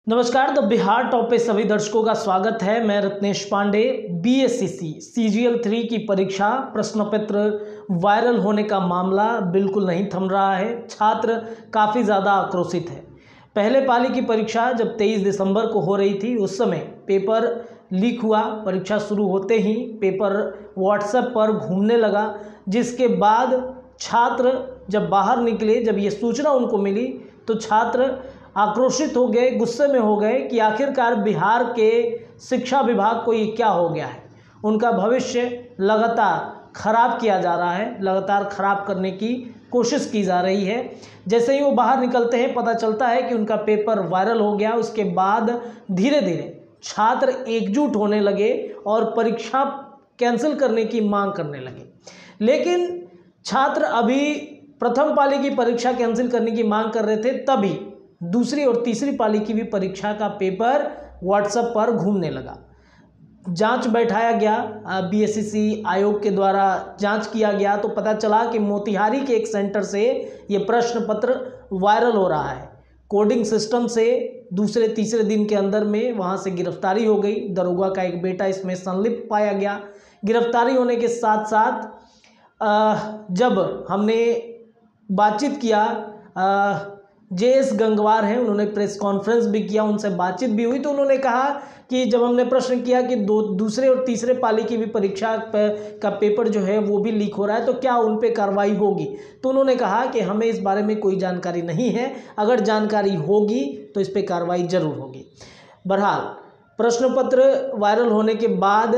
नमस्कार। The Bihar top पे सभी दर्शकों का स्वागत है। मैं रत्नेश पांडे। बीएससीसी सीजीएल 3 की परीक्षा प्रश्न पत्र वायरल होने का मामला बिल्कुल नहीं थम रहा है। छात्र काफ़ी ज़्यादा आक्रोशित है। पहले पाली की परीक्षा जब 23 दिसंबर को हो रही थी, उस समय पेपर लीक हुआ। परीक्षा शुरू होते ही पेपर व्हाट्सएप पर घूमने लगा, जिसके बाद छात्र जब बाहर निकले, जब ये सूचना उनको मिली तो छात्र आक्रोशित हो गए, गुस्से में हो गए कि आखिरकार बिहार के शिक्षा विभाग को ये क्या हो गया है। उनका भविष्य लगातार खराब किया जा रहा है, लगातार खराब करने की कोशिश की जा रही है। जैसे ही वो बाहर निकलते हैं, पता चलता है कि उनका पेपर वायरल हो गया। उसके बाद धीरे धीरे छात्र एकजुट होने लगे और परीक्षा कैंसिल करने की मांग करने लगे। लेकिन छात्र अभी प्रथम पाली की परीक्षा कैंसिल करने की मांग कर रहे थे, तभी दूसरी और तीसरी पाली की भी परीक्षा का पेपर व्हाट्सएप पर घूमने लगा। जांच बैठाया गया, बीएससीसी आयोग के द्वारा जांच किया गया तो पता चला कि मोतिहारी के एक सेंटर से ये प्रश्न पत्र वायरल हो रहा है। कोडिंग सिस्टम से दूसरे तीसरे दिन के अंदर में वहां से गिरफ्तारी हो गई। दरोगा का एक बेटा इसमें संलिप्त पाया गया। गिरफ्तारी होने के साथ साथ जब हमने बातचीत किया, जेएस गंगवार हैं, उन्होंने प्रेस कॉन्फ्रेंस भी किया, उनसे बातचीत भी हुई, तो उन्होंने कहा कि जब हमने प्रश्न किया कि दूसरे और तीसरे पाली की भी परीक्षा का पेपर जो है वो भी लीक हो रहा है, तो क्या उन पे कार्रवाई होगी, तो उन्होंने कहा कि हमें इस बारे में कोई जानकारी नहीं है, अगर जानकारी होगी तो इस पर कार्रवाई जरूर होगी। बहरहाल प्रश्न पत्र वायरल होने के बाद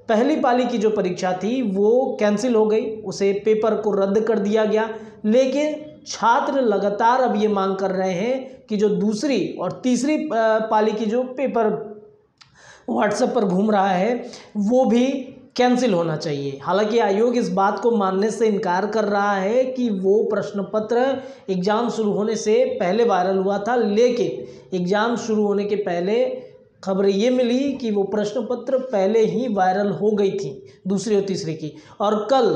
पहली पाली की जो परीक्षा थी वो कैंसिल हो गई, उसे पेपर को रद्द कर दिया गया। लेकिन छात्र लगातार अब ये मांग कर रहे हैं कि जो दूसरी और तीसरी पाली की जो पेपर व्हाट्सएप पर घूम रहा है वो भी कैंसिल होना चाहिए। हालांकि आयोग इस बात को मानने से इनकार कर रहा है कि वो प्रश्न पत्र एग्ज़ाम शुरू होने से पहले वायरल हुआ था, लेकिन एग्ज़ाम शुरू होने के पहले खबरें ये मिली कि वो प्रश्न पत्र पहले ही वायरल हो गई थी, दूसरी और तीसरी की। और कल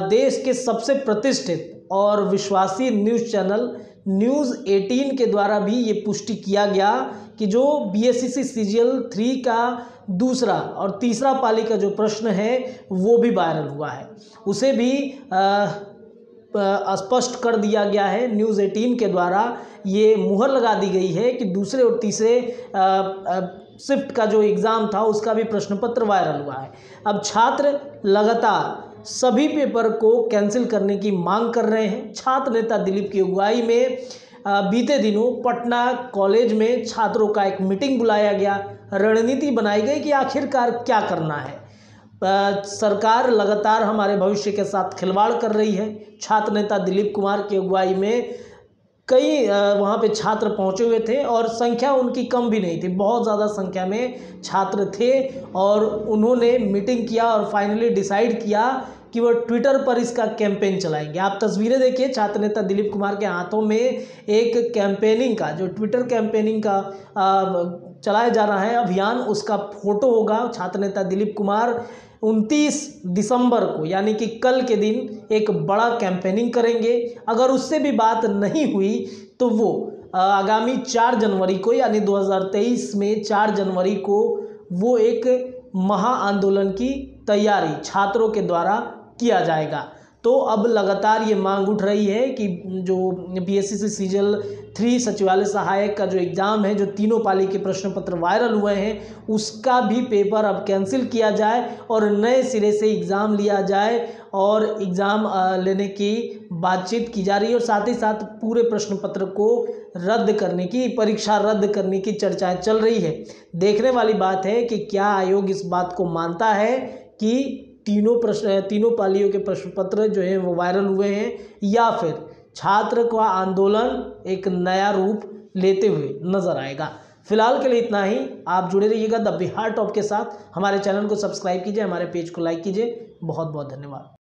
देश के सबसे प्रतिष्ठित और विश्वासी न्यूज़ चैनल न्यूज़ 18 के द्वारा भी ये पुष्टि किया गया कि जो बीएससीसी सीजीएल 3 का दूसरा और तीसरा पाली का जो प्रश्न है वो भी वायरल हुआ है। उसे भी स्पष्ट कर दिया गया है। न्यूज़ 18 के द्वारा ये मुहर लगा दी गई है कि दूसरे और तीसरे शिफ्ट का जो एग्ज़ाम था उसका भी प्रश्न पत्र वायरल हुआ है। अब छात्र लगातार सभी पेपर को कैंसिल करने की मांग कर रहे हैं। छात्र नेता दिलीप की अगुवाई में बीते दिनों पटना कॉलेज में छात्रों का एक मीटिंग बुलाया गया, रणनीति बनाई गई कि आखिरकार क्या करना है। सरकार लगातार हमारे भविष्य के साथ खिलवाड़ कर रही है। छात्र नेता दिलीप कुमार की अगुवाई में कई वहाँ पे छात्र पहुँचे हुए थे और संख्या उनकी कम भी नहीं थी, बहुत ज़्यादा संख्या में छात्र थे और उन्होंने मीटिंग किया और फाइनली डिसाइड किया कि वो ट्विटर पर इसका कैंपेन चलाएंगे। आप तस्वीरें देखिए, छात्र नेता दिलीप कुमार के हाथों में एक कैंपेनिंग का, जो ट्विटर कैंपेनिंग का चलाया जा रहा है अभियान, उसका फोटो होगा। छात्र नेता दिलीप कुमार 29 दिसंबर को यानी कि कल के दिन एक बड़ा कैंपेनिंग करेंगे। अगर उससे भी बात नहीं हुई तो वो आगामी 4 जनवरी को यानी 2023 में 4 जनवरी को वो एक महा आंदोलन की तैयारी छात्रों के द्वारा किया जाएगा। तो अब लगातार ये मांग उठ रही है कि जो बीएससीसी सीजीएल 3 सचिवालय सहायक का जो एग्ज़ाम है, जो तीनों पाली के प्रश्न पत्र वायरल हुए हैं, उसका भी पेपर अब कैंसिल किया जाए और नए सिरे से एग्ज़ाम लिया जाए। और एग्ज़ाम लेने की बातचीत की जा रही है और साथ ही साथ पूरे प्रश्न पत्र को रद्द करने की, परीक्षा रद्द करने की चर्चाएं चल रही है। देखने वाली बात है कि क्या आयोग इस बात को मानता है कि तीनों पालियों के प्रश्न पत्र जो हैं वो वायरल हुए हैं, या फिर छात्र का आंदोलन एक नया रूप लेते हुए नजर आएगा। फिलहाल के लिए इतना ही। आप जुड़े रहिएगा द बिहार टॉप के साथ। हमारे चैनल को सब्सक्राइब कीजिए, हमारे पेज को लाइक कीजिए। बहुत बहुत धन्यवाद।